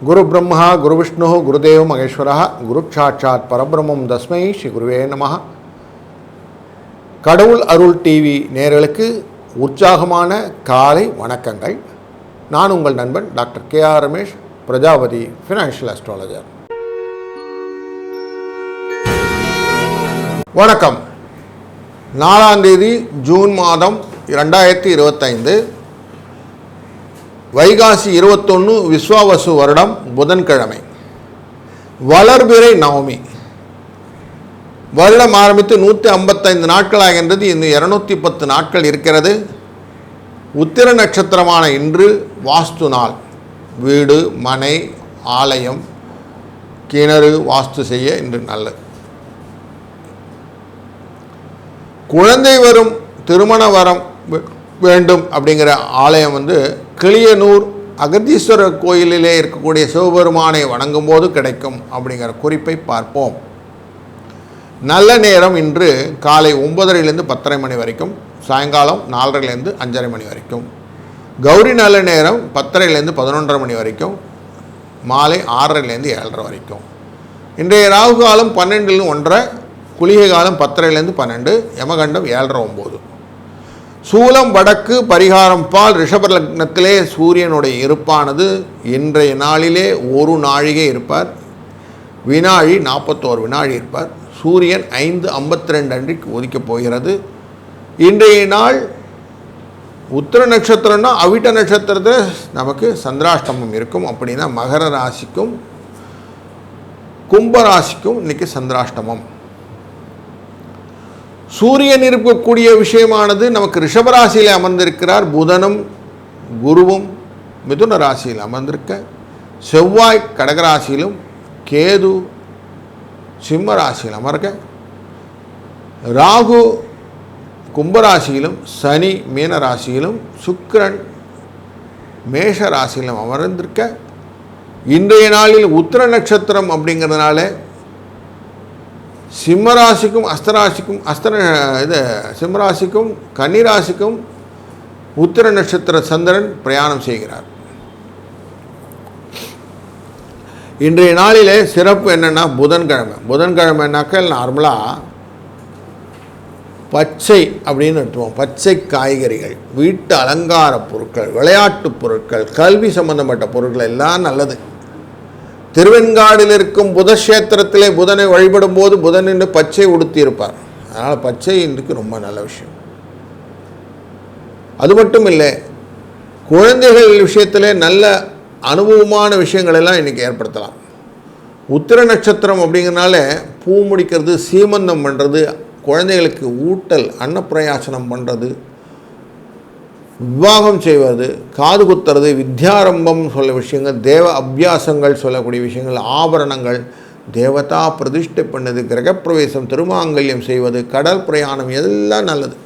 குரு பிரம்மா குரு விஷ்ணு குருதேவ மகேஸ்வரா குரு சாட்சாத் பரபிரம்மம் தஸ்மை ஸ்ரீ குருவே நமஹ. கடவுள் அருள் டிவி நேயர்களுக்கு உற்சாகமான காலை வணக்கங்கள். நான் உங்கள் நண்பன் doctor KR. Ramesh, Prajapati financial astrologer. வணக்கம். 4ஆம் தேதி ஜூன் மாதம் 2025, வைகாசி 21 விஸ்வாவசு வருடம் புதன்கிழமை, வளர்பிறை நவமி. வருடம் ஆரம்பித்து 155 நாட்கள் ஆகின்றது. இன்னும் 210 நாட்கள் இருக்கிறது. உத்திர நட்சத்திரமான இன்று வாஸ்து நாள். வீடு, மனை, ஆலயம், கிணறு வாஸ்து செய்ய இன்று நல்லது. குழந்தை வரும், திருமண வரம் வேண்டும் அப்படிங்கிற ஆலயம் கிளியனூர் அகதீஸ்வரர் கோயிலிலே இருக்கக்கூடிய சிவபெருமானை வணங்கும் போது கிடைக்கும் அப்படிங்கிற குறிப்பை பார்ப்போம். நல்ல நேரம் இன்று காலை 9:30 10:30 மணி வரைக்கும், சாயங்காலம் 4:30 5:30 மணி வரைக்கும். கௌரி நல்ல நேரம் 10:30 11:30 மணி வரைக்கும், மாலை 6:30 7:30 வரைக்கும். இன்றைய ராகு காலம் 12 1:30, குளிகை காலம் 10:30 12, யமகண்டம் 7:30 9. சூலம் வடக்கு, பரிகாரம் பால். ரிஷப லக்னத்திலே சூரியனுடைய இருப்பானது இன்றைய நாளிலே ஒரு நாழிகை இருப்பார். வினாழி 41 வினாழி இருப்பார். சூரியன் 5:52 அன்றைக்கு ஒதுக்கப் போகிறது. இன்றைய நாள் உத்திர நட்சத்திரம்னா அவிட்ட நட்சத்திரத்தில் நமக்கு சந்திராஷ்டமம் இருக்கும். அப்படின்னா மகர ராசிக்கும் கும்பராசிக்கும் இன்றைக்கி சந்திராஷ்டமம். சூரியன் இருக்கக்கூடிய விஷயமானது நமக்கு ரிஷபராசியில் அமர்ந்திருக்கிறார். புதனும் குருவும் மிதுன ராசியில் அமர்ந்திருக்க, செவ்வாய் கடகராசியிலும், கேது சிம்ம ராசியில் அமர்க, ராகு கும்பராசியிலும், சனி மீன ராசியிலும், சுக்கிரன் மேஷ ராசியிலும் அமர்ந்திருக்க, இன்றைய நாளில் உத்திர நட்சத்திரம் அப்படிங்கிறதுனால சிம்மராசிக்கும் அஸ்தராசிக்கும் சிம்மராசிக்கும் கன்னிராசிக்கும் உத்திர நட்சத்திர சந்திரன் பிரயாணம் செய்கிறார். இன்றைய நாளிலே சிறப்பு என்னென்னா புதன்கிழமைனாக்க நார்மலாக பச்சை அப்படின்னு எடுத்துவோம். பச்சை காய்கறிகள், வீட்டு அலங்கார பொருட்கள், விளையாட்டு பொருட்கள், கல்வி சம்பந்தப்பட்ட பொருட்கள் எல்லாம் நல்லது. திருவெண்காடில் இருக்கும் புதக்ஷேத்திரத்திலே புதனை வழிபடும் போது புதன் என்று பச்சை உடுத்தி இருப்பார். அதனால் பச்சை இன்றைக்கு ரொம்ப நல்ல விஷயம். அது மட்டும் இல்லை, குழந்தைகள் விஷயத்திலே நல்ல அனுபவமான விஷயங்கள் எல்லாம் இன்றைக்கி ஏற்படுத்தலாம். உத்திர நட்சத்திரம் அப்படிங்கிறனால பூ முடிக்கிறது, சீமந்தம் பண்ணுறது, குழந்தைகளுக்கு ஊட்டல் அன்னப்பிரயாசனம் பண்ணுறது, விவாகம் செய்வது, காது குத்துறது, வித்யாரம்பம் சொல்ல விஷயங்கள், தேவ அபியாசங்கள் சொல்லக்கூடிய விஷயங்கள், ஆபரணங்கள், தேவதா பிரதிஷ்டை பண்ணது, கிரகப்பிரவேசம், திருமாங்கல்யம் செய்வது, கடல் பிரயாணம் எல்லாம் நல்லது.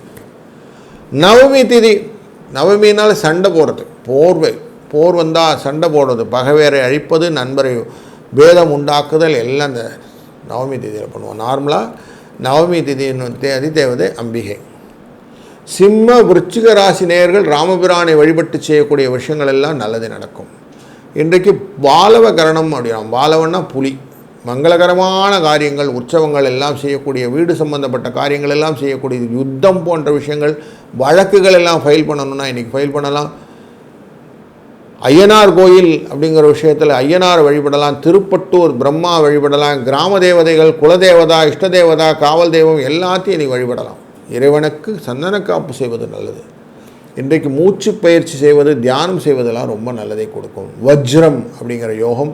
நவமி திதி, நவமினால் சண்டை போடுறது, போர் வந்தால் சண்டை போடுறது, பகைவேரை அழிப்பது, நண்பரை பேதம் உண்டாக்குதல் எல்லாம் இந்த நவமி திதியில் பண்ணுவோம். நார்மலாக நவமி திதியின் அதிதேவதை அம்பிகை. சிம்ம விருச்சிக ராசி நேயர்கள் ராமபிரானை வழிபட்டு செய்யக்கூடிய விஷயங்கள் எல்லாம் நல்லது நடக்கும். இன்றைக்கு பாலவ கரணம் அப்படின்னா, பாலவன்னா புலி, மங்களகரமான காரியங்கள், உற்சவங்கள் எல்லாம் செய்யக்கூடிய, வீடு சம்பந்தப்பட்ட காரியங்கள் எல்லாம் செய்யக்கூடிய, யுத்தம் போன்ற விஷயங்கள், வழக்குகள் எல்லாம் ஃபைல் பண்ணணும்னா இன்றைக்கி ஃபைல் பண்ணலாம். ஐயனார் கோயில் அப்படிங்கிற விஷயத்தில் ஐயனார் வழிபடலாம். திருப்பட்டூர் பிரம்மா வழிபடலாம். கிராம தேவதைகள், குலதேவதா, இஷ்ட தேவதா, காவல் தெய்வம் எல்லாத்தையும் இன்றைக்கி வழிபடலாம். இறைவனுக்கு சந்தன காப்பு செய்வது நல்லது. இன்றைக்கு மூச்சு பயிற்சி செய்வது, தியானம் செய்வதெல்லாம் ரொம்ப நல்லதை கொடுக்கும். வஜ்ரம் அப்படிங்கிற யோகம்,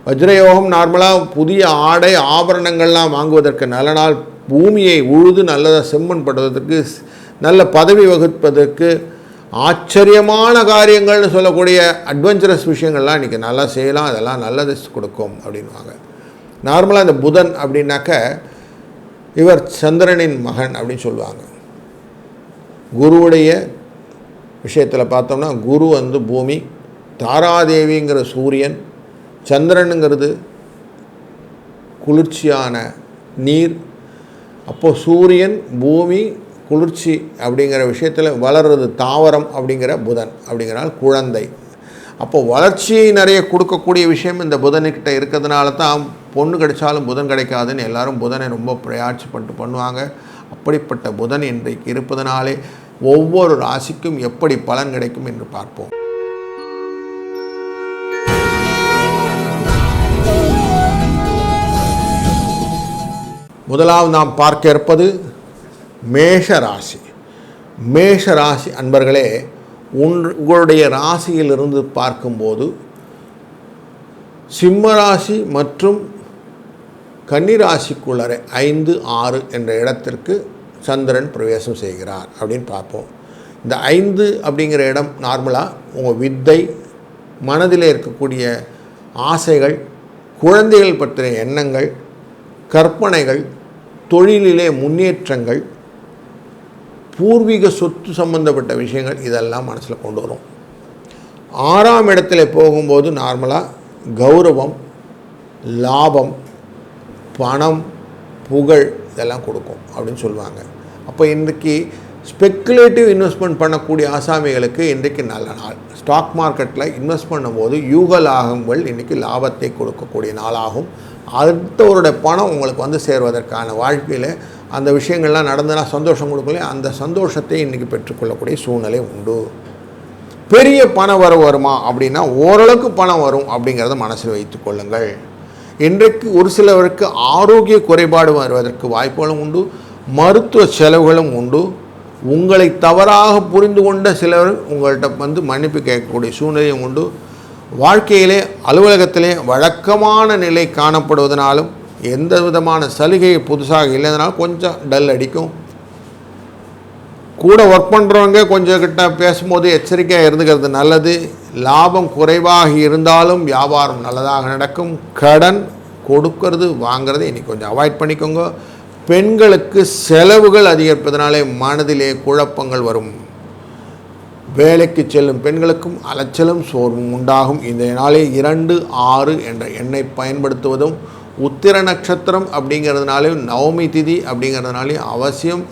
வஜ்ர யோகம் நார்மலாக புதிய ஆடை ஆபரணங்கள்லாம் வாங்குவதற்கு நல்ல நாள். பூமியை உழுது நல்லதாக செம்மண் படுவதற்கு, நல்ல பதவி வகுப்பதற்கு, ஆச்சரியமான காரியங்கள்னு சொல்லக்கூடிய அட்வென்ச்சரஸ் விஷயங்கள்லாம் இன்றைக்கி நல்லா செய்யலாம். அதெல்லாம் நல்லது கொடுக்கும் அப்படின்வாங்க. நார்மலாக இந்த புதன் அப்படின்னாக்க இவர் சந்திரனின் மகன் அப்படின்னு சொல்லுவாங்க. குருவுடைய விஷயத்தில் பார்த்தோம்னா குரு பூமி, தாராதேவிங்கிற சூரியன், சந்திரனுங்கிறது குளிர்ச்சியான நீர். அப்போது சூரியன், பூமி, குளிர்ச்சி அப்படிங்கிற விஷயத்தில் வளர்றது தாவரம் அப்படிங்கிற புதன் அப்படிங்கிறால் குழந்தை. அப்போ வளர்ச்சியை நிறைய கொடுக்கக்கூடிய விஷயம் இந்த புதன்கிட்ட இருக்கிறதுனால தான் பொண்ணு கிடைச்சாலும் புதன் கிடைக்காதுன்னு எல்லாரும் புதனை ரொம்ப பிரயாட்சப்பட்டு பண்ணுவாங்க. அப்படிப்பட்ட புதன் இன்றைக்கு இருப்பதனாலே ஒவ்வொரு ராசிக்கும் எப்படி பலன் கிடைக்கும் என்று பார்ப்போம். முதலாவது நாம் பார்க்க இருப்பது மேஷ ராசி. மேஷ ராசி அன்பர்களே, உங்களுடைய ராசியிலிருந்து பார்க்கும்போது சிம்ம ராசி மற்றும் கன்னிராசிக்குள்ளே 5, 6 என்ற இடத்திற்கு சந்திரன் பிரவேசம் செய்கிறார் அப்படின்னு பார்ப்போம். இந்த 5 அப்படிங்கிற இடம் நார்மலாக உங்கள் வித்தை, மனதில் இருக்கக்கூடிய ஆசைகள், குழந்தைகள் பற்றிய எண்ணங்கள், கற்பனைகள், தொழிலிலே முன்னேற்றங்கள், பூர்வீக சொத்து சம்பந்தப்பட்ட விஷயங்கள் இதெல்லாம் மனசில் கொண்டு வரும். 6ஆம் இடத்துல போகும்போது நார்மலாக கௌரவம், லாபம், பணம், புகழ் இதெல்லாம் கொடுக்கும் அப்படின்னு சொல்லுவாங்க. அப்போ இன்றைக்கி ஸ்பெக்குலேட்டிவ் இன்வெஸ்ட்மெண்ட் பண்ணக்கூடிய ஆசாமிகளுக்கு இன்றைக்கு நல்ல நாள். ஸ்டாக் மார்க்கெட்டில் இன்வெஸ்ட் பண்ணும்போது யூக லாபங்கள் இன்றைக்கி லாபத்தை கொடுக்கக்கூடிய நாளாகும். அடுத்தவருடைய பணம் உங்களுக்கு வந்து சேர்வதற்கான வாழ்க்கையில் அந்த விஷயங்கள்லாம் நடந்தனா சந்தோஷம் கொடுக்கல, அந்த சந்தோஷத்தை இன்றைக்கி பெற்றுக்கொள்ளக்கூடிய சூழ்நிலை உண்டு. பெரிய பண வரவு வருமா அப்படின்னா ஓரளவுக்கு பணம் வரும் அப்படிங்கிறத மனசில் வைத்து கொள்ளுங்கள். இன்றைக்கு ஒரு சிலவருக்கு ஆரோக்கிய குறைபாடு வருவதற்கு வாய்ப்புகளும் உண்டு, மருத்துவ செலவுகளும் உண்டு. உங்களை தவறாக புரிந்து கொண்ட சிலர் உங்கள்கிட்ட வந்து மன்னிப்பு கேட்கக்கூடிய சூழ்நிலையும் உண்டு. வாழ்க்கையிலே அலுவலகத்திலே வழக்கமான நிலை காணப்படுவதனாலும் எந்த விதமான சலுகை புதுசாக இல்லைனாலும் கொஞ்சம் டல் அடிக்கும். கூட ஒர்க் பண்ணுறவங்க கொஞ்சம் கிட்ட பேசும்போது எச்சரிக்கையாக இருந்துக்கிறது நல்லது. லாபம் குறைவாக இருந்தாலும் வியாபாரம் நல்லதாக நடக்கும். கடன் கொடுக்கறது வாங்கிறது இன்றைக்கி கொஞ்சம் அவாய்ட் பண்ணிக்கோங்க. பெண்களுக்கு செலவுகள் அதிகரிப்பதனாலே மனதிலே குழப்பங்கள் வரும். வேலைக்கு செல்லும் பெண்களுக்கும் அலைச்சலும் சோர்வும் உண்டாகும். இந்த நாளில் 2, 6 என்ற எண்ணை பயன்படுத்துவதும், உத்திர நட்சத்திரம் அப்படிங்கிறதுனாலே, நவமி திதி அப்படிங்கிறதுனாலே அவசியம்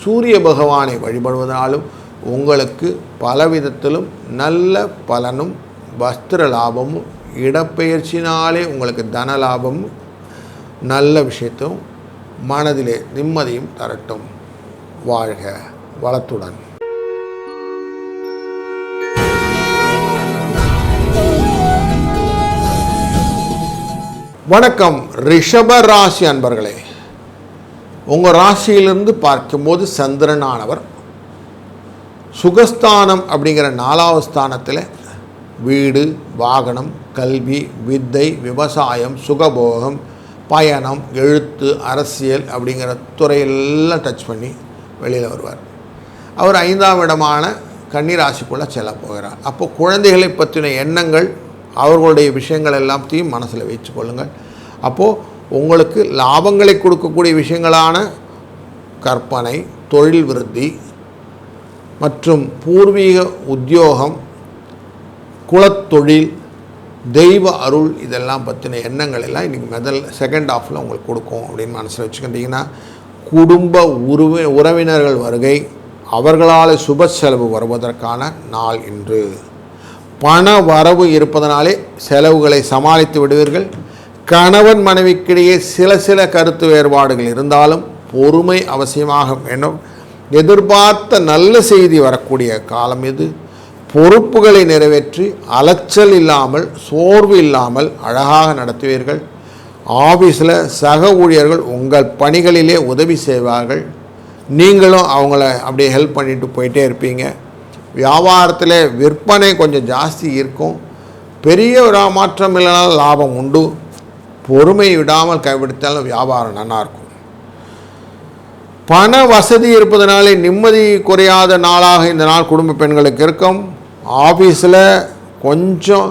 சூரிய பகவானை வழிபடுவதனாலும் உங்களுக்கு பலவிதத்திலும் நல்ல பலனும், வஸ்திர லாபமும், இடப்பெயர்ச்சினாலே உங்களுக்கு தன லாபமும், நல்ல விஷயத்தும், மனதிலே நிம்மதியும் தரட்டும். வாழ்க வளத்துடன். வணக்கம் ரிஷப ராசி அன்பர்களே. உங்கள் ராசியிலிருந்து பார்க்கும்போது சந்திரனானவர் சுகஸ்தானம் அப்படிங்கிற 4வது ஸ்தானத்தில் வீடு, வாகனம், கல்வி, வித்தை, விவசாயம், சுகபோகம், பயணம், எழுத்து, அரசியல் அப்படிங்கிற துறையெல்லாம் டச் பண்ணி வெளியில் வருவார். அவர் 5ஆம் இடமான கன்னிராசிக்குள்ளே செல்ல போகிறார். அப்போது குழந்தைகளை பற்றின எண்ணங்கள், அவர்களுடைய விஷயங்கள் எல்லாத்தையும் மனசில் வைத்து கொள்ளுங்கள். அப்போது உங்களுக்கு லாபங்களை கொடுக்கக்கூடிய விஷயங்களான கற்பனை, தொழில் விருத்தி மற்றும் பூர்வீக உத்தியோகம், குலத்தொழில், தெய்வ அருள் இதெல்லாம் பற்றின எண்ணங்கள் எல்லாம் இன்றைக்கி செகண்ட் ஹாஃபில் உங்களுக்கு கொடுக்கும் அப்படின்னு மனசில் வச்சுக்கிட்டிங்கன்னா, குடும்ப உறவினர்கள் வருகை, அவர்களால் சுப செலவு வருவதற்கான நாள் இன்று. பண வரவு இருப்பதனாலே செலவுகளை சமாளித்து விடுவீர்கள். கணவன் மனைவிக்கிடையே சில கருத்து வேறுபாடுகள் இருந்தாலும் பொறுமை அவசியமாக வேண்டும். எதிர்பார்த்த நல்ல செய்தி வரக்கூடிய காலம் இது. பொறுப்புகளை நிறைவேற்றி அலைச்சல் இல்லாமல், சோர்வு இல்லாமல் அழகாக நடத்துவீர்கள். ஆஃபீஸில் சக ஊழியர்கள் உங்கள் பணிகளிலே உதவி செய்வார்கள். நீங்களும் அவங்கள அப்படியே ஹெல்ப் பண்ணிட்டு போயிட்டே இருப்பீங்க. வியாபாரத்தில் விற்பனை கொஞ்சம் ஜாஸ்தி இருக்கும். பெரிய ஒரு மாற்றம் இல்லைனாலும் லாபம் உண்டு. பொறுமை விடாமல் கைவிடுத்தாலும் வியாபாரம் நல்லாயிருக்கும். பண வசதி இருப்பதனாலே நிம்மதி குறையாத நாளாக இந்த நாள் குடும்ப பெண்களுக்கு இருக்கும். ஆஃபீஸில் கொஞ்சம்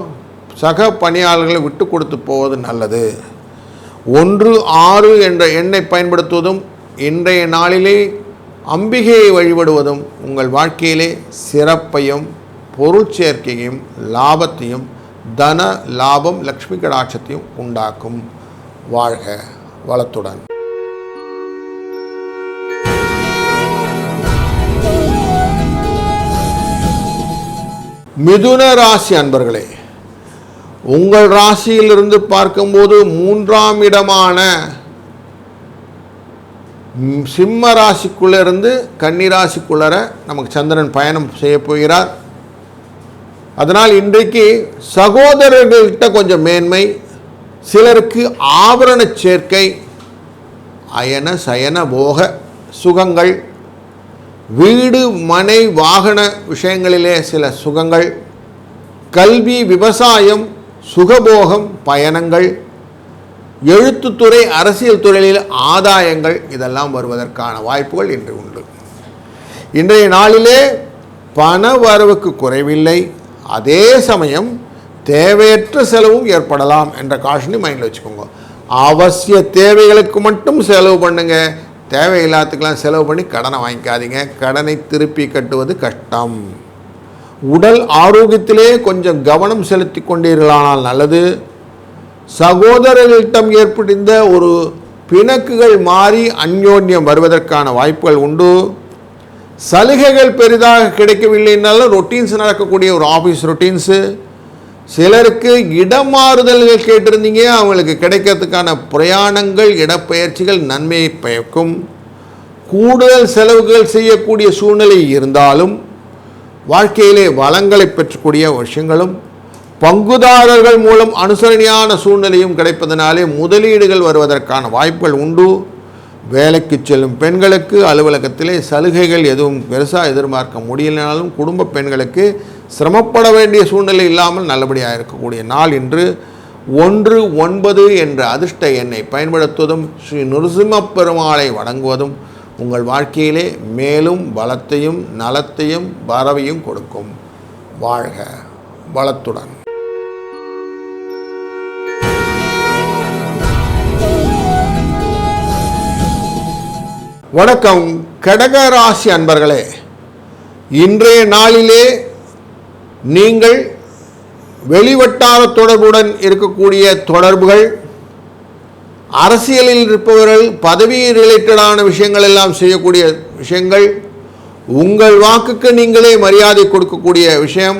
சக பணியாளர்களை விட்டு கொடுத்து போவது நல்லது. 1, 6 என்ற எண்ணை பயன்படுத்துவதும், இன்றைய நாளிலே அம்பிகையை வழிபடுவதும் உங்கள் வாழ்க்கையிலே சிறப்பையும், பொருள் சேர்க்கையும், லாபத்தையும், தன லாபம், லக்ஷ்மி கடாட்சத்தையும் உண்டாக்கும். வாழ்க வளத்துடன். மிதுன ராசி அன்பர்களே, உங்கள் ராசியிலிருந்து பார்க்கும்போது 3ஆம் இடமான சிம்ம ராசிக்குள்ளே இருந்து கன்னி ராசிக்குள்ளர நமக்கு சந்திரன் பயணம் செய்ய போகிறார். அதனால் இன்றைக்கு சகோதரர்கள்கிட்ட கொஞ்சம் மேன்மை, சிலருக்கு ஆபரண சேர்க்கை, அயன சயன போக சுகங்கள், வீடு மனை வாகன விஷயங்களிலே சில சுகங்கள், கல்வி விவசாயம் சுகபோகம் பயணங்கள், எழுத்துத்துறை அரசியல் துறையில் ஆதாயங்கள் இதெல்லாம் வருவதற்கான வாய்ப்புகள் இன்று உண்டு. இன்றைய நாளிலே பண வரவுக்கு குறைவில்லை, அதே சமயம் தேவையற்ற செலவும் ஏற்படலாம் என்ற காஷனை மைண்டில் வச்சுக்கோங்க. அவசிய தேவைகளுக்கு மட்டும் செலவு பண்ணுங்க, தேவையில்லாததுக்கெல்லாம் செலவு பண்ணி கடனை வாங்கிக்காதீங்க. கடனை திருப்பி கட்டுவது கஷ்டம். உடல் ஆரோக்கியத்திலே கொஞ்சம் கவனம் செலுத்தி கொண்டீர்களானால் நல்லது. சகோதரர்களிடம் ஏற்பட்ட ஒரு பிணக்குகள் மாறி அந்யோன்யம் வருவதற்கான வாய்ப்புகள் உண்டு. சலுகைகள் பெரிதாக கிடைக்கவில்லைனாலும் ரொட்டீன்ஸ் நடக்கக்கூடிய ஒரு ஆஃபீஸ் ரொட்டீன்ஸு, சிலருக்கு இடமாறுதல்கள் கேட்டிருந்தீங்க, அவங்களுக்கு கிடைக்கிறதுக்கான பிரயாணங்கள் இடப்பெயர்ச்சிகள் நன்மையை பயக்கும். கூடுதல் செலவுகள் செய்யக்கூடிய சூழ்நிலை இருந்தாலும் வாழ்க்கையிலே வளங்களை பெற்றக்கூடிய விஷயங்களும், பங்குதாரர்கள் மூலம் அனுசரணையான சூழ்நிலையும் கிடைப்பதனாலே முதலீடுகள் வருவதற்கான வாய்ப்புகள் உண்டு. வேலைக்கு செல்லும் பெண்களுக்கு அலுவலகத்திலே சலுகைகள் எதுவும் பெருசாக எதிர்பார்க்க முடியலனாலும் குடும்ப பெண்களுக்கு சிரமப்பட வேண்டிய சூழ்நிலை இல்லாமல் நல்லபடியாக இருக்கக்கூடிய நாள் இன்று. 19 என்ற அதிர்ஷ்ட எண்ணை பயன்படுத்துவதும் ஸ்ரீ நரசிம்ம பெருமாளை வணங்குவதும் உங்கள் வாழ்க்கையிலே மேலும் பலத்தையும் நலத்தையும் வரவையும் கொடுக்கும். வாழ்க வளத்துடன். வணக்கம் கடகராசி அன்பர்களே, இன்றைய நாளிலே நீங்கள் வெளிவட்டார தொடர்புடன் இருக்கக்கூடிய தொடர்புகள், அரசியலில் இருப்பவர்கள் பதவி ரிலேட்டடான விஷயங்கள் எல்லாம் செய்யக்கூடிய விஷயங்கள், உங்கள் வாக்குக்கு நீங்களே மரியாதை கொடுக்கக்கூடிய விஷயம்,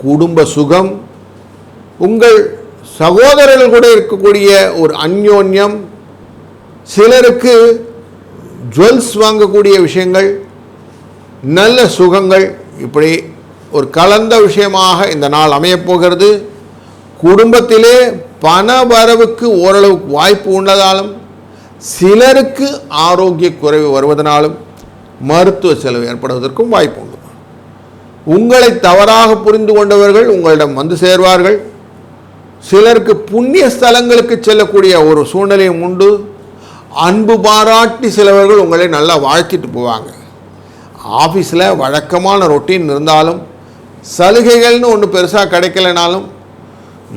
குடும்ப சுகம், உங்கள் சகோதரர்கள் கூட இருக்கக்கூடிய ஒரு அந்யோன்யம், சிலருக்கு ஜுவல்ஸ் வாங்கக்கூடிய விஷயங்கள், நல்ல சுகங்கள், இப்படி ஒரு கலந்த விஷயமாக இந்த நாள் அமையப்போகிறது. குடும்பத்திலே பண வரவுக்கு ஓரளவுக்கு வாய்ப்பு உள்ளதாலும், சிலருக்கு ஆரோக்கிய குறைவு வருவதனாலும் மருத்துவ செலவு ஏற்படுவதற்கும் வாய்ப்பு உண்டு. உங்களை தவறாக புரிந்து கொண்டவர்கள் உங்களிடம் வந்து சேர்வார்கள். சிலருக்கு புண்ணிய ஸ்தலங்களுக்கு செல்லக்கூடிய ஒரு சூழ்நிலையும் உண்டு. அன்பு பாராட்டி சிலவர்கள் உங்களை நல்லா வாழ்த்திட்டு போவாங்க. ஆஃபீஸில் வழக்கமான ரொட்டீன் இருந்தாலும் சலுகைகள்னு ஒன்று பெருசாக கிடைக்கலனாலும்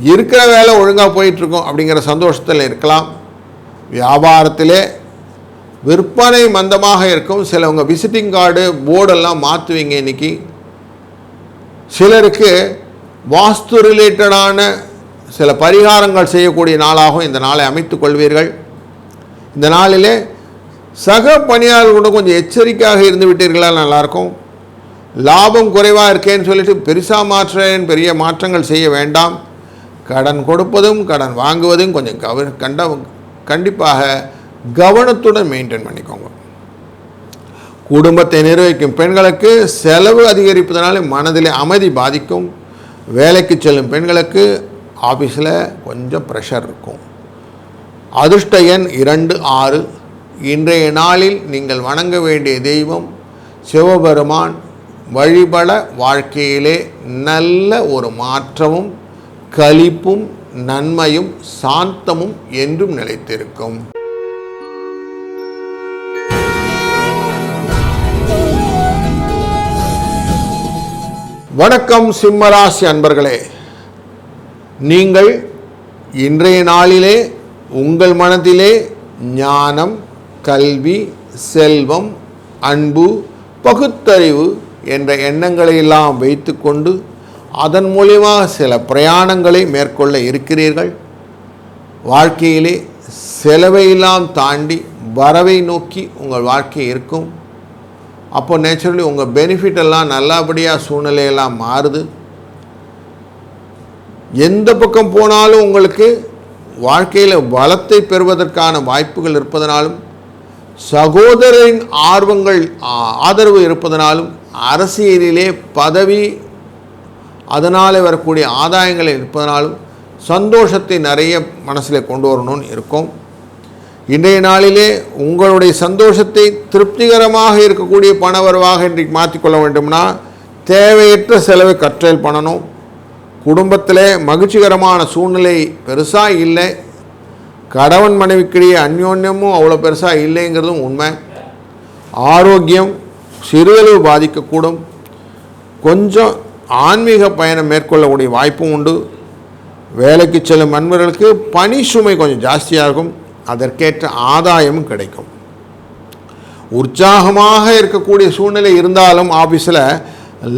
இருக்கிற வேலை ஒழுங்காக போயிட்டுருக்கோம் அப்படிங்கிற சந்தோஷத்தில் இருக்கலாம். வியாபாரத்திலே விற்பனை மந்தமாக இருக்கும். சிலவங்க விசிட்டிங் கார்டு போர்டெல்லாம் மாற்றுவீங்க. இன்றைக்கி சிலருக்கு வாஸ்து ரிலேட்டடான சில பரிகாரங்கள் செய்யக்கூடிய நாளாகவும் இந்த நாளை அமைத்துக் கொள்வீர்கள். இந்த நாளிலே சக பணியாளர்களோட கொஞ்சம் எச்சரிக்கையாக இருந்து விட்டீர்களால் நல்லாயிருக்கும். லாபம் குறைவாக இருக்கேன்னு சொல்லிட்டு பெருசாக பெரிய மாற்றங்கள் செய்ய வேண்டாம். கடன் கொடுப்பதும் கடன் வாங்குவதும் கொஞ்சம் கண்டிப்பாக கவனத்துடன் மெயின்டைன் பண்ணிக்கோங்க. குடும்பத்தை நிர்வகிக்கும் பெண்களுக்கு செலவு அதிகரிப்பதனால மனதிலே அமைதி பாதிக்கும். வேலைக்கு செல்லும் பெண்களுக்கு ஆஃபீஸில் கொஞ்சம் ப்ரெஷர் இருக்கும். அதிர்ஷ்ட எண் 2, 6. இன்றைய நாளில் நீங்கள் வணங்க வேண்டிய தெய்வம் சிவபெருமான். வழிபட வாழ்க்கையிலே நல்ல ஒரு மாற்றமும் களிப்பும் நன்மையும் சாந்தமும் என்றும் நிலைத்திருக்கும். வணக்கம் சிம்மராசி அன்பர்களே, நீங்கள் இன்றைய நாளிலே உங்கள் மனதிலே ஞானம், கல்வி, செல்வம், அன்பு, பகுத்தறிவு என்ற எண்ணங்களை எல்லாம் வைத்து கொண்டு அதன் மூலியமாக சில பிரயாணங்களை மேற்கொள்ள இருக்கிறீர்கள். வாழ்க்கையிலே செலவையெல்லாம் தாண்டி வரவை நோக்கி உங்கள் வாழ்க்கை இருக்கும். அப்போ நேச்சுரலி உங்கள் பெனிஃபிட் எல்லாம் நல்லபடியாக சூழ்நிலையெல்லாம் மாறுது. எந்த பக்கம் போனாலும் உங்களுக்கு வாழ்க்கையில் வளத்தை பெறுவதற்கான வாய்ப்புகள் இருப்பதனாலும், சகோதரரின் ஆதரவு இருப்பதனாலும், அரசியலிலே பதவி அதனால் வரக்கூடிய ஆதாயங்கள் இருப்பதனாலும் சந்தோஷத்தை நிறைய மனசில் கொண்டு வரணும்னு இருக்கும். இன்றைய நாளிலே உங்களுடைய சந்தோஷத்தை திருப்திகரமாக இருக்கக்கூடிய பணவரவாக இன்றைக்கு மாற்றிக்கொள்ள வேண்டும்னா தேவையற்ற செலவை கற்றல் பண்ணணும். குடும்பத்தில் மகிழ்ச்சிகரமான சூழ்நிலை பெருசாக இல்லை, கணவன் மனைவிக்கிடையே அந்யோன்யமும் அவ்வளோ பெருசாக இல்லைங்கிறதும் உண்மை. ஆரோக்கியம் சிறிதளவு பாதிக்கக்கூடும். கொஞ்சம் ஆன்மீக பயணம் மேற்கொள்ளக்கூடிய வாய்ப்பும் உண்டு. வேலைக்கு செல்லும் நண்பர்களுக்கு பணி சுமை கொஞ்சம் ஜாஸ்தியாகும், அதற்கேற்ற ஆதாயமும் கிடைக்கும். உற்சாகமாக இருக்கக்கூடிய சூழ்நிலை இருந்தாலும் ஆஃபீஸில்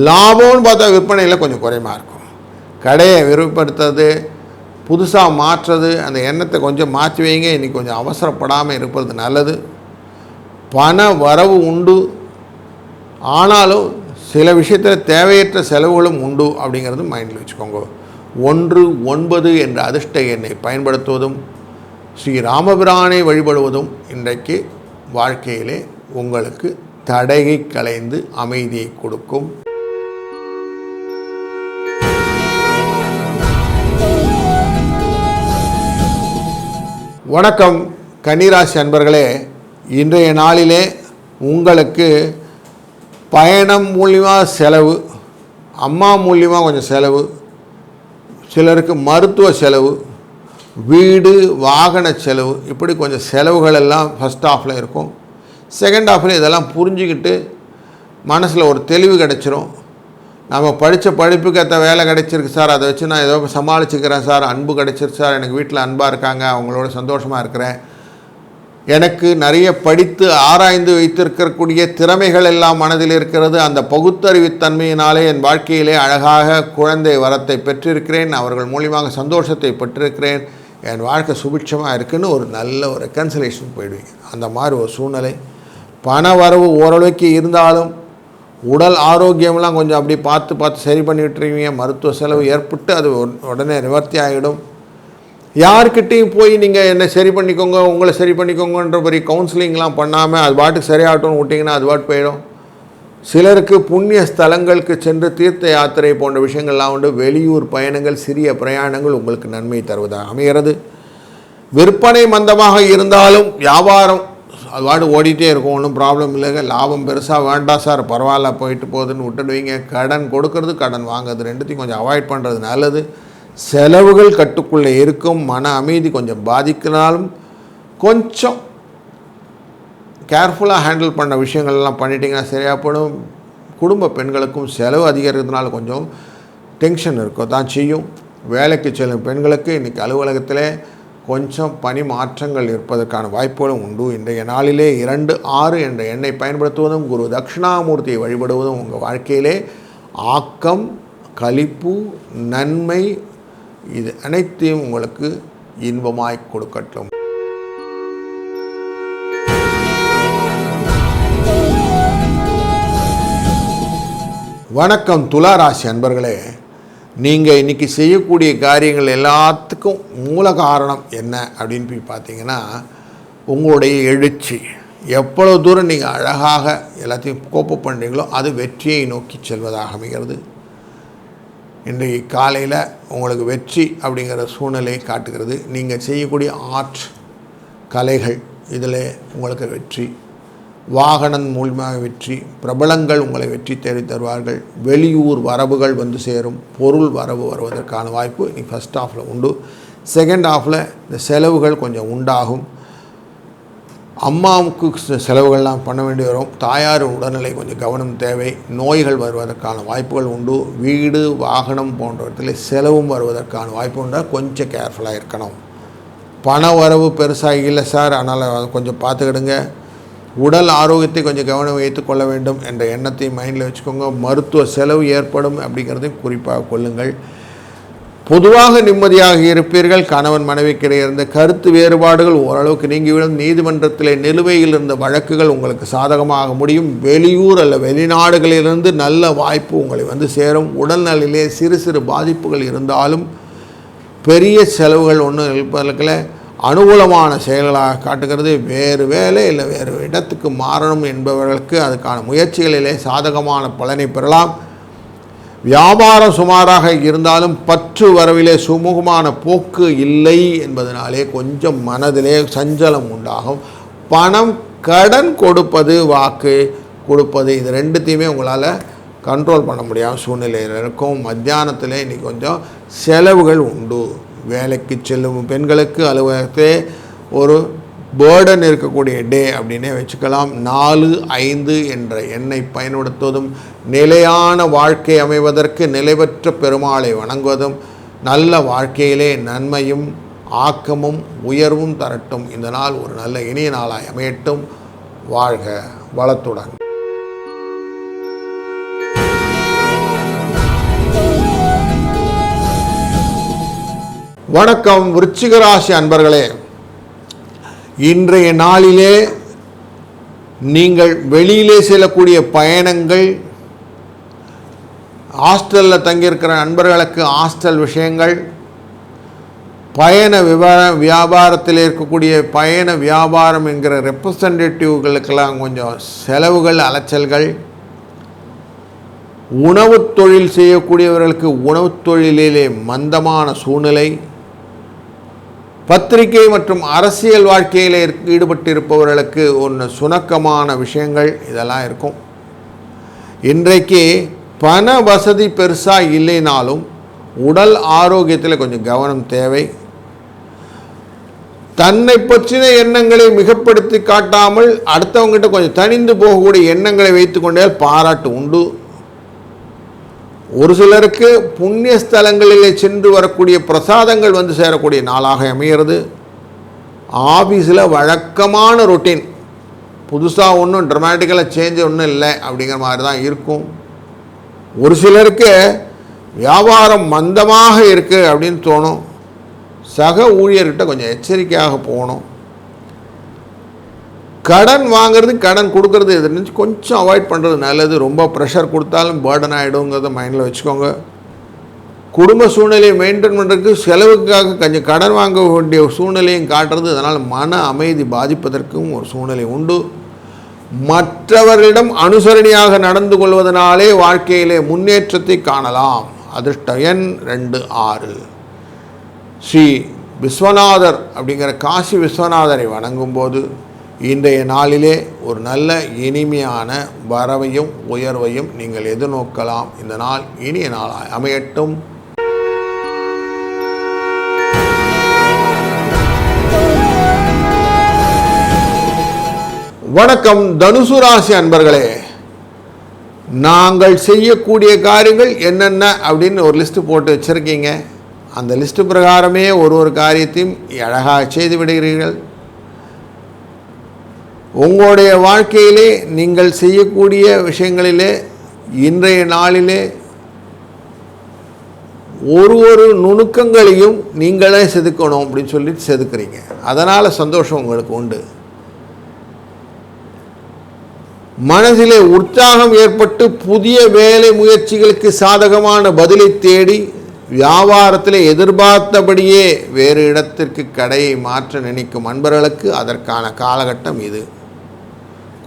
லாபம்னு பார்த்தா விற்பனையில் கொஞ்சம் குறைமாக இருக்கும். கடையை விரிவுபடுத்துறது, புதுசாக மாற்றுறது, அந்த எண்ணத்தை கொஞ்சம் மாற்றி வைங்க. இன்றைக்கி கொஞ்சம் அவசரப்படாமல் இருப்பது நல்லது. பண வரவு உண்டு, ஆனாலும் சில விஷயத்தில் தேவையற்ற செலவுகளும் உண்டு அப்படிங்கிறது மைண்டில் வச்சுக்கோங்க. 19 என்ற அதிர்ஷ்ட எண்ணை பயன்படுத்துவதும் ஸ்ரீ ராமபிரானை வழிபடுவதும் இன்றைக்கு வாழ்க்கையிலே உங்களுக்கு தடையை களைந்து அமைதியை கொடுக்கும். வணக்கம் கன்னிராசி அன்பர்களே, இன்றைய நாளிலே உங்களுக்கு பயணம் மூலியமாக செலவு, அம்மா மூலியமாக கொஞ்சம் செலவு, சிலருக்கு மருத்துவ செலவு, வீடு வாகன செலவு, இப்படி கொஞ்சம் செலவுகள் எல்லாம் ஃபஸ்ட் ஹாஃபில் இருக்கும். செகண்ட் ஹாஃபில் இதெல்லாம் புரிஞ்சுக்கிட்டு மனசில் ஒரு தெளிவு கிடச்சிரும். நம்ம படித்த படிப்புக்கு ஏற்ற வேலை கிடைச்சிருக்கு சார், அதை வச்சு நான் ஏதோ சமாளிச்சுக்கிறேன் சார், அன்பு கிடைச்சிருக்கு சார், எனக்கு வீட்டில் அன்பாக இருக்காங்க, அவங்களோட சந்தோஷமாக இருக்கிறேன், எனக்கு நிறைய படித்து ஆராய்ந்து வைத்திருக்கக்கூடிய திறமைகள் எல்லாம் மனதில் இருக்கிறது, அந்த பகுத்தறிவுத்தன்மையினாலே என் வாழ்க்கையிலே அழகாக குழந்தை வரத்தை பெற்றிருக்கிறேன், அவர்கள் மூலியமாக சந்தோஷத்தை பெற்றிருக்கிறேன், என் வாழ்க்கை சுபிட்சமாக இருக்குன்னு ஒரு நல்ல ஒரு ரெக்கன்சிலேஷன் போயிடுவீங்க. அந்த மாதிரி ஒரு சூழ்நிலை. பண வரவு ஓரளவுக்கு இருந்தாலும் உடல் ஆரோக்கியம்லாம் கொஞ்சம் அப்படி பார்த்து சரி பண்ணிவிட்டுருவீங்க. மருத்துவ செலவு ஏற்பட்டு அது உடனே நிவர்த்தி ஆகிடும். யார்கிட்டையும் போய் நீங்கள் என்னை சரி பண்ணிக்கோங்க, உங்களை சரி பண்ணிக்கோங்கன்ற மாதிரி கவுன்சிலிங்லாம் பண்ணாமல் அது பாட்டுக்கு சரியாகட்டும்னு விட்டிங்கன்னா அது பாட்டு போயிடும். சிலருக்கு புண்ணிய ஸ்தலங்களுக்கு சென்று தீர்த்த யாத்திரை போன்ற விஷயங்கள்லாம் உண்டு. வெளியூர் பயணங்கள், சிறிய பிரயாணங்கள் உங்களுக்கு நன்மை தருவதாக அமைகிறது. விற்பனை மந்தமாக இருந்தாலும் வியாபாரம் அது பாட்டு ஓடிட்டே இருக்கும், ஒன்றும் ப்ராப்ளம் இல்லைங்க. லாபம் பெருசாக வேண்டாம் சார், பரவாயில்ல போயிட்டு போகுதுன்னு விட்டுடுவீங்க. கடன் கொடுக்கறது கடன் வாங்குறது ரெண்டுத்தையும் கொஞ்சம் அவாய்ட் பண்ணுறது நல்லது. செலவுகள் கட்டுக்குள்ளே இருக்கும். மன அமைதி கொஞ்சம் பாதிக்கிறாலும் கொஞ்சம் கேர்ஃபுல்லாக ஹேண்டில் பண்ண விஷயங்கள்லாம் பண்ணிட்டீங்கன்னா சரியாக போடும். குடும்ப பெண்களுக்கும் செலவு அதிகரிக்கிறதுனால கொஞ்சம் டென்ஷன் இருக்கும் தான் செய்யும். வேலைக்கு செல்லும் பெண்களுக்கு இன்றைக்கி அலுவலகத்தில் கொஞ்சம் பணி மாற்றங்கள் இருப்பதற்கான வாய்ப்புகளும் உண்டு. இன்றைய நாளிலே 2-6 என்ற எண்ணை பயன்படுத்துவதும் குரு தட்சிணாமூர்த்தியை வழிபடுவதும் உங்கள் வாழ்க்கையிலே ஆக்கம், களிப்பு, நன்மை இது அனைத்தையும் உங்களுக்கு இன்பமாய் கொடுக்கட்டும். வணக்கம் துளாராசி அன்பர்களே, நீங்கள் இன்றைக்கி செய்யக்கூடிய காரியங்கள் எல்லாத்துக்கும் மூல காரணம் என்ன அப்படின்னு போய் பார்த்தீங்கன்னா உங்களுடைய எழுச்சி. எவ்வளோ தூரம் நீங்கள் அழகாக எல்லாத்தையும் கோப்ப பண்ணுறீங்களோ அது வெற்றியை நோக்கி செல்வதாக அமைகிறது. இன்றைக்கு காலையில் உங்களுக்கு வெற்றி அப்படிங்கிற சூழ்நிலையை காட்டுகிறது. நீங்கள் செய்யக்கூடிய ஆர்ட் கலைகள் இதில் உங்களுக்கு வெற்றி, வாகனம் மூலமாக வெற்றி, பிரபலங்கள் உங்களை வெற்றி தேடி தருவார்கள், வெளியூர் வரவுகள் வந்து சேரும், பொருள் வரவு வருவதற்கான வாய்ப்பு நீ ஃபஸ்ட் ஹாஃபில் உண்டு. செகண்ட் ஹாஃபில் இந்த செலவுகள் கொஞ்சம் உண்டாகும். அம்மாவுக்கு செலவுகள்லாம் பண்ண வேண்டி வரும். தாயார் உடல்நிலை கொஞ்சம் கவனம் தேவை. நோய்கள் வருவதற்கான வாய்ப்புகள் உண்டு. வீடு வாகனம் போன்றவற்றில் செலவும் வருவதற்கான வாய்ப்பு உண்டா, கொஞ்சம் கேர்ஃபுல்லாக இருக்கணும். பண வரவு பெருசாக இல்லை சார், அதனால் கொஞ்சம் பார்த்துக்கிடுங்க. உடல் ஆரோக்கியத்தை கொஞ்சம் கவனம் வைத்து கொள்ள வேண்டும் என்ற எண்ணத்தை மைண்டில் வச்சுக்கோங்க. மருத்துவ செலவு ஏற்படும் அப்படிங்கிறதையும் குறிப்பாக கொள்ளுங்கள். பொதுவாக நிம்மதியாக இருப்பீர்கள். கணவன் மனைவிக்கிடையே இருந்த கருத்து வேறுபாடுகள் ஓரளவுக்கு நீங்கிவிடும். நீதிமன்றத்தில் நிலுவையில் இருந்த வழக்குகள் உங்களுக்கு சாதகமாக முடியும். வெளியூர் அல்ல வெளிநாடுகளிலிருந்து நல்ல வாய்ப்பு உங்களை வந்து சேரும். உடல்நலிலே சிறு சிறு பாதிப்புகள் இருந்தாலும் பெரிய செலவுகள் ஒன்றும் இருப்பதற்குள்ள அனுகூலமான செயல்களாக காட்டுகிறது. வேறு வேலை இல்லை வேறு இடத்துக்கு மாறணும் என்பவர்களுக்கு அதுக்கான முயற்சிகளிலே சாதகமான பலனை பெறலாம். வியாபாரம் சுமாராக இருந்தாலும் பற்று வரவிலே சுமூகமான போக்கு இல்லை என்பதனாலே கொஞ்சம் மனதிலே சஞ்சலம் உண்டாகும். பணம் கடன் கொடுப்பது வாக்கு கொடுப்பது இது ரெண்டுத்தையுமே உங்களால் கண்ட்ரோல் பண்ண முடியாமல் சூழ்நிலையில் இருக்கும். மத்தியானத்தில் இன்றைக்கி கொஞ்சம் செலவுகள் உண்டு. வேலைக்கு செல்லும் பெண்களுக்கு அலுவலகத்தே ஒரு பேர்டன் இருக்கக்கூடிய டே அப்படின்னே வச்சுக்கலாம். 4-5 என்ற எண்ணை பயன்படுத்துவதும் நிலையான வாழ்க்கை அமைவதற்கு நிலைபெற்ற பெருமாளை வணங்குவதும் நல்ல வாழ்க்கையிலே நன்மையும் ஆக்கமும் உயர்வும் தரட்டும். இந்த நாள் ஒரு நல்ல இனிய நாளாய் அமையட்டும். வாழ்க வளத்துடன். வணக்கம் விருச்சிக ராசி அன்பர்களே. இன்றைய நாளிலே நீங்கள் வெளியிலே செல்லக்கூடிய பயணங்கள், ஹாஸ்டலில் தங்கியிருக்கிற நண்பர்களுக்கு ஹாஸ்டல் விஷயங்கள், பயண வியாபாரத்தில் இருக்கக்கூடிய பயண வியாபாரம் என்கிற ரெப்ரசன்டேட்டிவ்களுக்கெல்லாம் கொஞ்சம் செலவுகள் அலைச்சல்கள், உணவு தொழில் செய்யக்கூடியவர்களுக்கு உணவு தொழிலிலே மந்தமான சூழ்நிலை, பத்திரிகை மற்றும் அரசியல் வாழ்க்கையில் ஈடுபட்டிருப்பவர்களுக்கு ஒன்று சுணக்கமான விஷயங்கள் இதெல்லாம் இருக்கும். இன்றைக்கு பண வசதி பெருசாக இல்லைனாலும் உடல் ஆரோக்கியத்தில் கொஞ்சம் கவனம் தேவை. தன்னை பற்றின எண்ணங்களை மிகப்படுத்தி காட்டாமல் அடுத்தவங்ககிட்ட கொஞ்சம் தனிந்து போகக்கூடிய எண்ணங்களை வைத்து கொண்டே பாராட்டு உண்டு. ஒரு சிலருக்கு புண்ணிய ஸ்தலங்களிலே சென்று வரக்கூடிய பிரசாதங்கள் வந்து சேரக்கூடிய நாளாக அமைகிறது. ஆஃபீஸில் வழக்கமான ரொட்டீன், புதுசாக ஒன்றும் ட்ரமாட்டிக்கலாக சேஞ்ச் ஒன்றும் இல்லை அப்படிங்கிற மாதிரி தான் இருக்கும். ஒரு சிலருக்கு வியாபாரம் மந்தமாக இருக்குது அப்படின்னு தோணும். சக ஊழியர்கிட்ட கொஞ்சம் எச்சரிக்கையாக போகணும். கடன் வாங்கிறது கடன் கொடுக்கறது இது கொஞ்சம் அவாய்ட் பண்ணுறது நல்லது. ரொம்ப ப்ரெஷர் கொடுத்தாலும் பேர்டன் ஆகிடுங்கிறத மைண்டில் வச்சுக்கோங்க. குடும்ப சூழ்நிலையை மெயின்டைன் பண்ணுறதுக்கு செலவுக்காக கொஞ்சம் கடன் வாங்க வேண்டிய சூழ்நிலையும் காட்டுறது. அதனால் மன அமைதி பாதிப்பதற்கும் ஒரு சூழ்நிலை உண்டு. மற்றவர்களிடம் அனுசரணையாக நடந்து கொள்வதனாலே வாழ்க்கையிலே முன்னேற்றத்தை காணலாம். அதிர்ஷ்ட எண் 2-6. ஸ்ரீ விஸ்வநாதர் அப்படிங்கிற காசி விஸ்வநாதரை வணங்கும்போது இன்றைய நாளிலே ஒரு நல்ல இனிமையான வரவையும் உயர்வையும் நீங்கள் எதிர்நோக்கலாம். இந்த நாள் இனிய நாளாய் அமையட்டும். வணக்கம் தனுசு ராசி அன்பர்களே. நாங்கள் செய்யக்கூடிய காரியங்கள் என்னென்ன அப்படின்னு ஒரு லிஸ்ட்டு போட்டு வச்சுருக்கீங்க. அந்த லிஸ்ட்டு பிரகாரமே ஒரு காரியத்தையும் அழகாக செய்து விடுகிறீர்கள். உங்களுடைய வாழ்க்கையிலே நீங்கள் செய்யக்கூடிய விஷயங்களிலே இன்றைய நாளிலே ஒரு நுணுக்கங்களையும் நீங்களே செதுக்கணும் அப்படின்னு சொல்லிட்டு செதுக்குறீங்க. அதனால் சந்தோஷம் உங்களுக்கு உண்டு. மனதிலே உற்சாகம் ஏற்பட்டு புதிய வேலை முயற்சிகளுக்கு சாதகமான பதிலை தேடி வியாபாரத்தில் எதிர்பார்த்தபடியே வேறு இடத்திற்கு கடையை மாற்ற நினைக்கும் அன்பர்களுக்கு அதற்கான காலகட்டம் இது.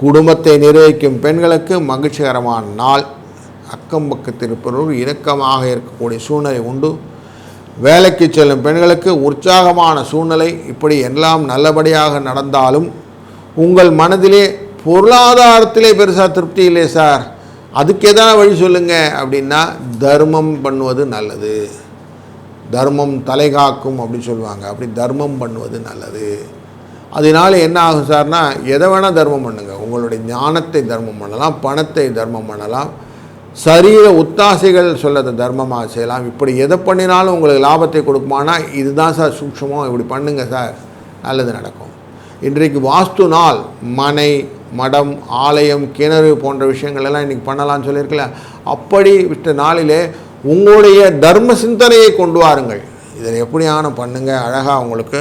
குடும்பத்தை நிர்வகிக்கும் பெண்களுக்கு மகிழ்ச்சிகரமான நாள். அக்கம் பக்கத்தில் இருப்பவர்கள் இணக்கமாக இருக்கக்கூடிய சூழ்நிலை உண்டு. வேலைக்கு செல்லும் பெண்களுக்கு உற்சாகமான சூழ்நிலை. இப்படி எல்லாம் நல்லபடியாக நடந்தாலும் உங்கள் மனதிலே பொருளாதாரத்திலே பெருசாக திருப்தி இல்லை சார், அதுக்கு எதாவது வழி சொல்லுங்கள் அப்படின்னா தர்மம் பண்ணுவது நல்லது. தர்மம் தலை காக்கும் அப்படின்னு சொல்லுவாங்க. அப்படி தர்மம் பண்ணுவது நல்லது. அதனால் என்ன ஆகும் சார்னா, எதை வேணால் தர்மம் பண்ணுங்கள். உங்களுடைய ஞானத்தை தர்மம் பண்ணலாம், பணத்தை தர்மம் பண்ணலாம், சரீர உத்தாசைகள் சொல்லதை தர்மமாக செய்யலாம். இப்படி எதை பண்ணினாலும் உங்களுக்கு லாபத்தை கொடுக்குமானா இதுதான் சார் சூக்ஷமம், இப்படி பண்ணுங்க சார், நல்லது நடக்கும். இன்றைக்கு வாஸ்து நாள். மனை, மடம், ஆலயம், கிணறு போன்ற விஷயங்கள் எல்லாம் இன்றைக்கி பண்ணலான்னு சொல்லியிருக்கல. அப்படி விட்ட நாளிலே உங்களுடைய தர்ம சிந்தனையை கொண்டு வாருங்கள். இதில் எப்படியான பண்ணுங்கள், அழகாக உங்களுக்கு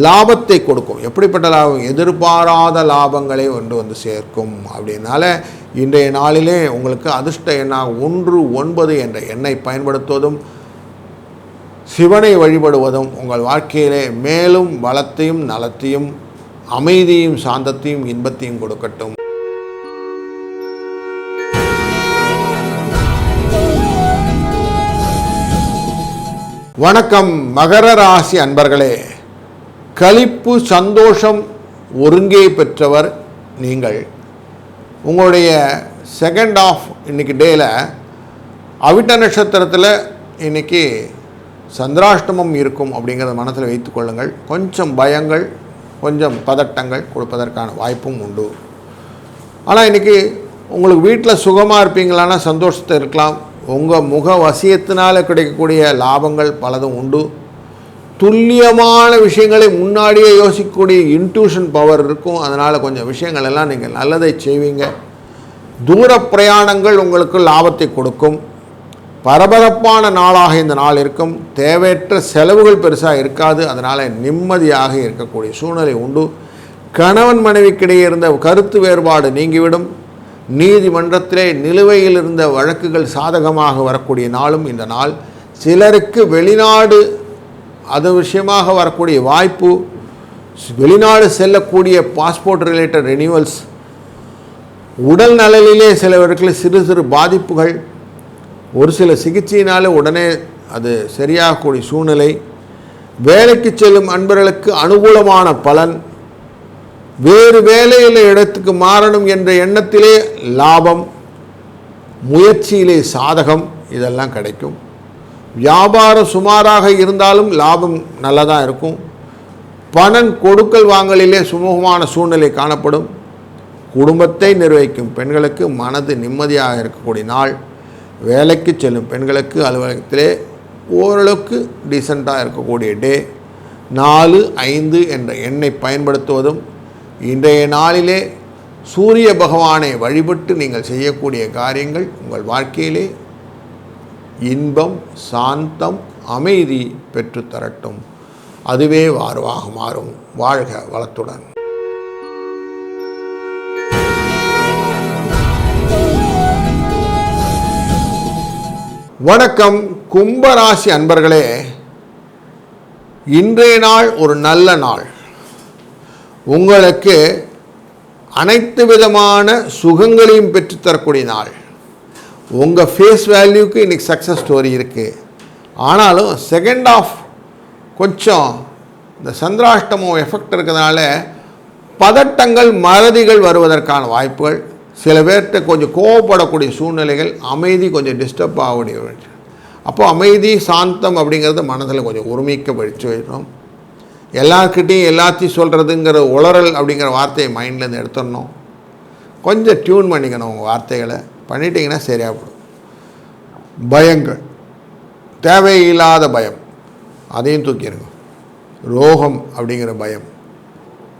லாபத்தை கொடுக்கும். எப்படிப்பட்ட லாபம்? எதிர்பாராத லாபங்களை வந்து சேர்க்கும். அப்படின்னால இன்றைய நாளிலே உங்களுக்கு அதிர்ஷ்ட எண்ணாக 1-9 என்ற எண்ணை பயன்படுத்துவதும், சிவனை வழிபடுவதும் உங்கள் வாழ்க்கையிலே மேலும் வளத்தையும் நலத்தையும் அமைதியும் சாந்தத்தையும் இன்பத்தையும் கொடுக்கட்டும். வணக்கம் மகர ராசி அன்பர்களே. களிப்பு சந்தோஷம் ஒருங்கே பெற்றவர் நீங்கள். உங்களுடைய செகண்ட் ஆஃப் இன்றைக்கி டேயில் அவிட்ட நட்சத்திரத்தில் இன்றைக்கி சந்திராஷ்டமம் இருக்கும் அப்படிங்கிறத மனசில் வைத்துக்கொள்ளுங்கள். கொஞ்சம் பயங்கள், கொஞ்சம் பதட்டங்கள் கொடுப்பதற்கான வாய்ப்பும் உண்டு. ஆனால் இன்றைக்கி உங்களுக்கு வீட்டில் சுகமாக இருப்பீங்களானா சந்தோஷத்தை இருக்கலாம். உங்கள் முக வசியத்தினால் கிடைக்கக்கூடிய லாபங்கள் பலதும் உண்டு. துல்லியமான விஷயங்களை முன்னாடியே யோசிக்கக்கூடிய இன்ட்யூஷன் பவர் இருக்கும். அதனால் கொஞ்சம் விஷயங்கள் எல்லாம் நீங்கள் நல்லதை செய்வீங்க. தூர பிரயாணங்கள் உங்களுக்கு லாபத்தை கொடுக்கும். பரபரப்பான நாளாக இந்த நாள் இருக்கும். தேவையற்ற செலவுகள் பெருசாக இருக்காது. அதனால் நிம்மதியாக இருக்கக்கூடிய சூழ்நிலை உண்டு. கணவன் மனைவிக்கிடையே இருந்த கருத்து வேறுபாடு நீங்கிவிடும். நீதிமன்றத்திலே நிலுவையில் இருந்த வழக்குகள் சாதகமாக வரக்கூடிய நாளும் இந்த நாள். சிலருக்கு வெளிநாடு அது விஷயமாக வரக்கூடிய வாய்ப்பு, வெளிநாடு செல்லக்கூடிய பாஸ்போர்ட் ரிலேட்டட் ரெனியூவல்ஸ், உடல் நலனிலே சிலவர்களுக்கு சிறு சிறு பாதிப்புகள், ஒரு சில சிகிச்சையினால் உடனே அது சரியாகக்கூடிய சூழ்நிலை, வேலைக்கு செல்லும் அன்பர்களுக்கு அனுகூலமான பலன், வேறு வேலையில் இடத்துக்கு மாறணும் என்ற எண்ணத்திலே லாபம், முயற்சியிலே சாதகம், இதெல்லாம் கிடைக்கும். வியாபாரம் சுமாராக இருந்தாலும் லாபம் நல்லதாக இருக்கும். பணம் கொடுக்கல் வாங்கலிலே சுமூகமான சூழ்நிலை காணப்படும். குடும்பத்தை நிர்வகிக்கும் பெண்களுக்கு மனது நிம்மதியாக இருக்கக்கூடிய நாள். வேலைக்கு செல்லும் பெண்களுக்கு அலுவலகத்திலே ஓரளவுக்கு டீசெண்டாக இருக்கக்கூடிய டே. 4, 5 என்ற எண்ணை பயன்படுத்துவதும், இன்றைய நாளிலே சூரிய பகவானை வழிபட்டு நீங்கள் செய்யக்கூடிய காரியங்கள் உங்கள் வாழ்க்கையிலே இன்பம், சாந்தம், அமைதி பெற்றுத்தரட்டும். அதுவே வாழ்வாக மாறும். வாழ்க வளத்துடன். வணக்கம் கும்பராசி அன்பர்களே. இன்றைய நாள் ஒரு நல்ல நாள். உங்களுக்கு அனைத்து விதமான சுகங்களையும் பெற்றுத்தரக்கூடிய நாள். உங்கள் ஃபேஸ் வேல்யூக்கு இன்றைக்கி சக்ஸஸ் ஸ்டோரி இருக்குது. ஆனாலும் செகண்ட் ஆஃப் கொஞ்சம் இந்த சந்திராஷ்டமம் எஃபெக்ட் இருக்கிறதுனால பதட்டங்கள், மறதிகள் வருவதற்கான வாய்ப்புகள், சில பேர்கிட்ட கொஞ்சம் கோவப்படக்கூடிய சூழ்நிலைகள், அமைதி கொஞ்சம் டிஸ்டர்ப் ஆகக்கூடிய. அப்போ அமைதி, சாந்தம் அப்படிங்கிறது மனதில் கொஞ்சம் ஒருமிக்க படித்து வைக்கணும். எல்லாருக்கிட்டையும் எல்லாத்தையும் சொல்கிறதுங்கிற உளறல் அப்படிங்கிற வார்த்தையை மைண்ட்லேருந்து எடுத்துடணும். கொஞ்சம் டியூன் பண்ணிக்கணும் உங்கள் வார்த்தைகளை. பண்ணிட்டீங்கன்னா சரியாக போடும். பயங்கள், தேவையில்லாத பயம், அதையும் தூக்கிடுங்க. ரோகம் அப்படிங்கிற பயம்,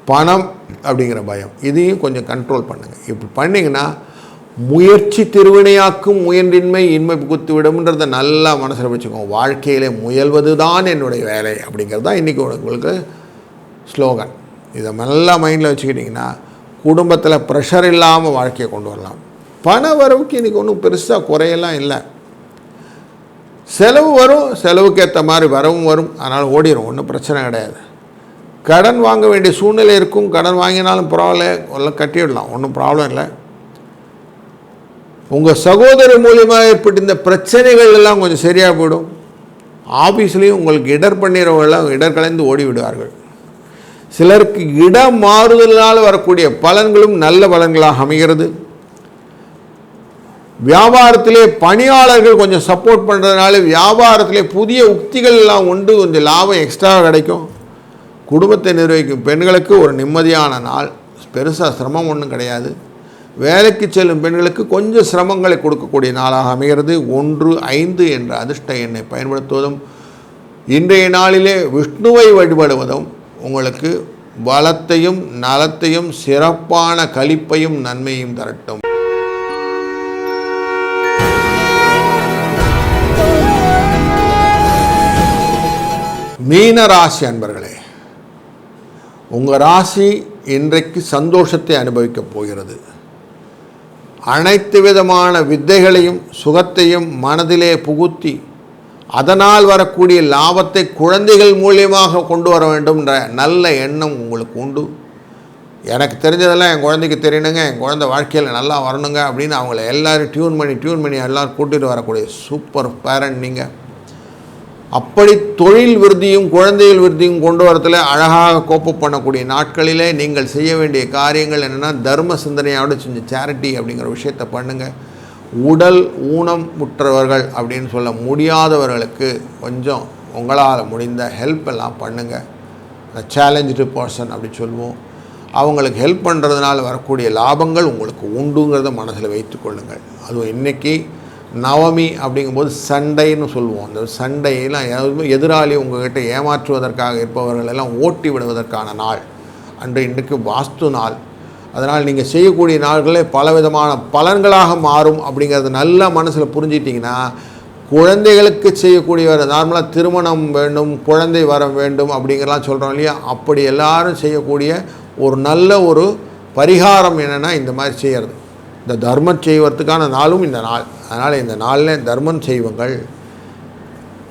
பணம் அப்படிங்கிற பயம், இதையும் கொஞ்சம் கண்ட்ரோல் பண்ணுங்கள். இப்படி பண்ணிங்கன்னா முயற்சி திருவினையாக்கும், முயன்றின்மை இன்மை புகுத்து விடும்ன்றதை நல்லா மனசில் வச்சுக்கோங்க. வாழ்க்கையிலே முயல்வது தான் என்னுடைய வேலை அப்படிங்கிறது தான் இன்றைக்கி உங்களுக்கு ஸ்லோகன். இதை நல்லா மைண்டில் வச்சுக்கிட்டிங்கன்னா குடும்பத்தில் ப்ரெஷர் இல்லாமல் வாழ்க்கையை கொண்டு வரலாம். பண வரவுக்கு இன்றைக்கி ஒன்றும் பெருசாக குறையெல்லாம் இல்லை. செலவு வரும், செலவுக்கு ஏற்ற மாதிரி வரவும் வரும். அதனால் ஓடிடும், ஒன்றும் பிரச்சனை கிடையாது. கடன் வாங்க வேண்டிய சூழ்நிலை இருக்கும். கடன் வாங்கினாலும் பரவாயில்ல, எல்லாம் கட்டிவிடலாம், ஒன்றும் ப்ராப்ளம் இல்லை. உங்கள் சகோதரர் மூலியமாக ஏற்பட்ட இந்த பிரச்சனைகள் எல்லாம் கொஞ்சம் சரியாக போயிடும். ஆஃபீஸ்லேயும் உங்களுக்கு இடர் பண்ணிடுறவங்கெல்லாம் இடர் கலைந்து ஓடி விடுவார்கள். சிலருக்கு இடம் மாறுதலால் வரக்கூடிய பலன்களும் நல்ல பலன்களாக அமைகிறது. வியாபாரத்திலே பணியாளர்கள் கொஞ்சம் சப்போர்ட் பண்ணுறதுனால வியாபாரத்திலே புதிய உக்திகள் எல்லாம் உண்டு, கொஞ்சம் லாபம் எக்ஸ்ட்ராவாக கிடைக்கும். குடும்பத்தை நிர்வகிக்கும் பெண்களுக்கு ஒரு நிம்மதியான நாள். பெருசாக சிரமம் ஒன்றும் கிடையாது. வேலைக்கு செல்லும் பெண்களுக்கு கொஞ்சம் சிரமங்களை கொடுக்கக்கூடிய நாளாக அமைகிறது. 1, 5 என்ற அதிர்ஷ்ட எண்ணை பயன்படுத்துவதும், இன்றைய நாளிலே விஷ்ணுவை வழிபடுவதும் உங்களுக்கு பலத்தையும் நலத்தையும் சிறப்பான களிப்பையும் நன்மையும் தரட்டும். மீன ராசி அன்பர்களே, உங்கள் ராசி இன்றைக்கு சந்தோஷத்தை அனுபவிக்கப் போகிறது. அனைத்து விதமான வித்தைகளையும் சுகத்தையும் மனதிலே புகுத்தி அதனால் வரக்கூடிய லாபத்தை குழந்தைகள் மூலியமாக கொண்டு வர வேண்டும்ன்ற நல்ல எண்ணம் உங்களுக்கு உண்டு. எனக்கு தெரிஞ்சதெல்லாம் என் குழந்தைக்கு தெரியணுங்க, என் குழந்தை வாழ்க்கையில் நல்லா வரணுங்க அப்படின்னு அவங்கள எல்லோரும் டியூன் பண்ணி எல்லோரும் கூட்டிகிட்டு வரக்கூடிய சூப்பர் பேரண்ட் நீங்கள். அப்படி தொழில் விருத்தியும் குழந்தைகள் விருத்தியும் கொண்டு வரத்தில் அழகாக கோப்பு பண்ணக்கூடிய நாட்களிலே நீங்கள் செய்ய வேண்டிய காரியங்கள் என்னென்னா, தர்ம சிந்தனையோடு செஞ்சு சேரிட்டி அப்படிங்கிற விஷயத்தை பண்ணுங்கள். உடல் ஊனம் முற்றவர்கள் அப்படின்னு சொல்ல முடியாதவர்களுக்கு கொஞ்சம் உங்களால் முடிந்த ஹெல்ப் எல்லாம் பண்ணுங்கள். சேலஞ்சு பர்சன் அப்படி சொல்லுவோம். அவங்களுக்கு ஹெல்ப் பண்ணுறதுனால வரக்கூடிய லாபங்கள் உங்களுக்கு உண்டுங்கிறத மனசில் வைத்து கொள்ளுங்கள். அதுவும் இன்றைக்கி நவமி அப்படிங்கும்போது சண்டைன்னு சொல்லுவோம். அந்த சண்டையெல்லாம் எதிராளி உங்கள்கிட்ட ஏமாற்றுவதற்காக இருப்பவர்கள் எல்லாம் ஓட்டி விடுவதற்கான நாள் அன்று. இன்றைக்கு வாஸ்து நாள். அதனால் நீங்கள் செய்யக்கூடிய நாள்களே பலவிதமான பலன்களாக மாறும் அப்படிங்கிறது நல்லா மனசில் புரிஞ்சிட்டிங்கன்னா, குழந்தைகளுக்கு செய்யக்கூடியவர் நார்மலாக திருமணம் வேண்டும், குழந்தை வர வேண்டும் அப்படிங்கிறலாம் சொல்கிறோம் இல்லையா, அப்படி எல்லாரும் செய்யக்கூடிய ஒரு நல்ல ஒரு பரிகாரம் என்னென்னா இந்த மாதிரி செய்கிறது. இந்த தர்மம் செய்வதற்கான நாளும் இந்த நாள். அதனால் இந்த நாளில் தர்மம் செய்வங்கள்.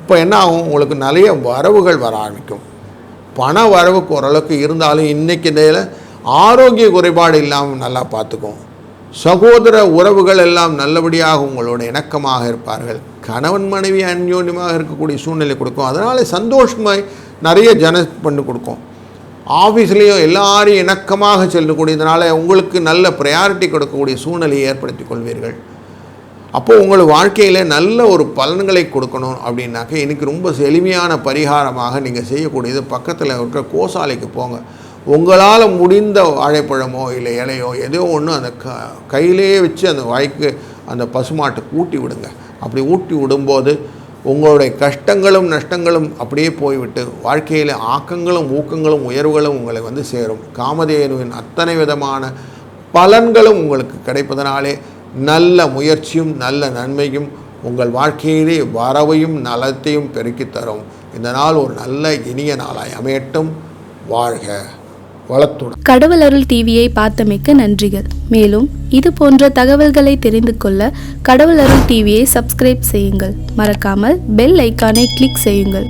இப்போ என்ன ஆகும், உங்களுக்கு நிறைய வரவுகள் வர ஆரம்பிக்கும். பண வரவுக்கு ஓரளவுக்கு இருந்தாலும் இன்றைக்கி இதில் ஆரோக்கிய குறைபாடு இல்லாமல் நல்லா பார்த்துக்கும். சகோதர உறவுகள் எல்லாம் நல்லபடியாக உங்களோட இணக்கமாக இருப்பார்கள். கணவன் மனைவி அந்யோன்யமாக இருக்கக்கூடிய சூழ்நிலை கொடுக்கும். அதனால் சந்தோஷமாய் நிறைய பண்ணி கொடுக்கும். ஆஃபீஸ்லேயும் எல்லாரையும் இணக்கமாக செல்லக்கூடியதுனால உங்களுக்கு நல்ல ப்ரையாரிட்டி கொடுக்கக்கூடிய சூழ்நிலையை ஏற்படுத்தி கொள்வீர்கள். அப்போது உங்கள் வாழ்க்கையில் நல்ல ஒரு பலன்களை கொடுக்கணும் அப்படின்னாக்க இன்றைக்கி ரொம்ப எளிமையான பரிகாரமாக நீங்கள் செய்யக்கூடியது, பக்கத்தில் இருக்கிற கோசாலைக்கு போங்க. உங்களால் முடிந்த வாழைப்பழமோ இல்லை இலையோ ஏதோ ஒன்று அந்த கையிலேயே வச்சு அந்த வாய்க்கு அந்த பசுமாட்டுக்கு ஊட்டி விடுங்க. அப்படி ஊட்டி விடும்போது உங்களுடைய கஷ்டங்களும் நஷ்டங்களும் அப்படியே போய்விட்டு வாழ்க்கையில் ஆக்கங்களும் ஊக்கங்களும் உயர்வுகளும் உங்களை வந்து சேரும். காமதேனுவின் அத்தனை விதமான பலன்களும் உங்களுக்கு கிடைப்பதனாலே நல்ல முயற்சியும் நல்ல நன்மையும் உங்கள் வாழ்க்கையிலே வரவையும் நலத்தையும் பெருக்கித் தரும். இந்த நாள் ஒரு நல்ல இனிய நாளாய் அமையட்டும். வாழ்க வளத்துடன். கடவுள் அருள் டிவியை பார்த்தமைக்கு நன்றிகள். மேலும் இது போன்ற தகவல்களை தெரிந்து கொள்ள கடவுள் அருள் டிவியை சப்ஸ்கிரைப் செய்யுங்கள். மறக்காமல் பெல் ஐக்கானை கிளிக் செய்யுங்கள்.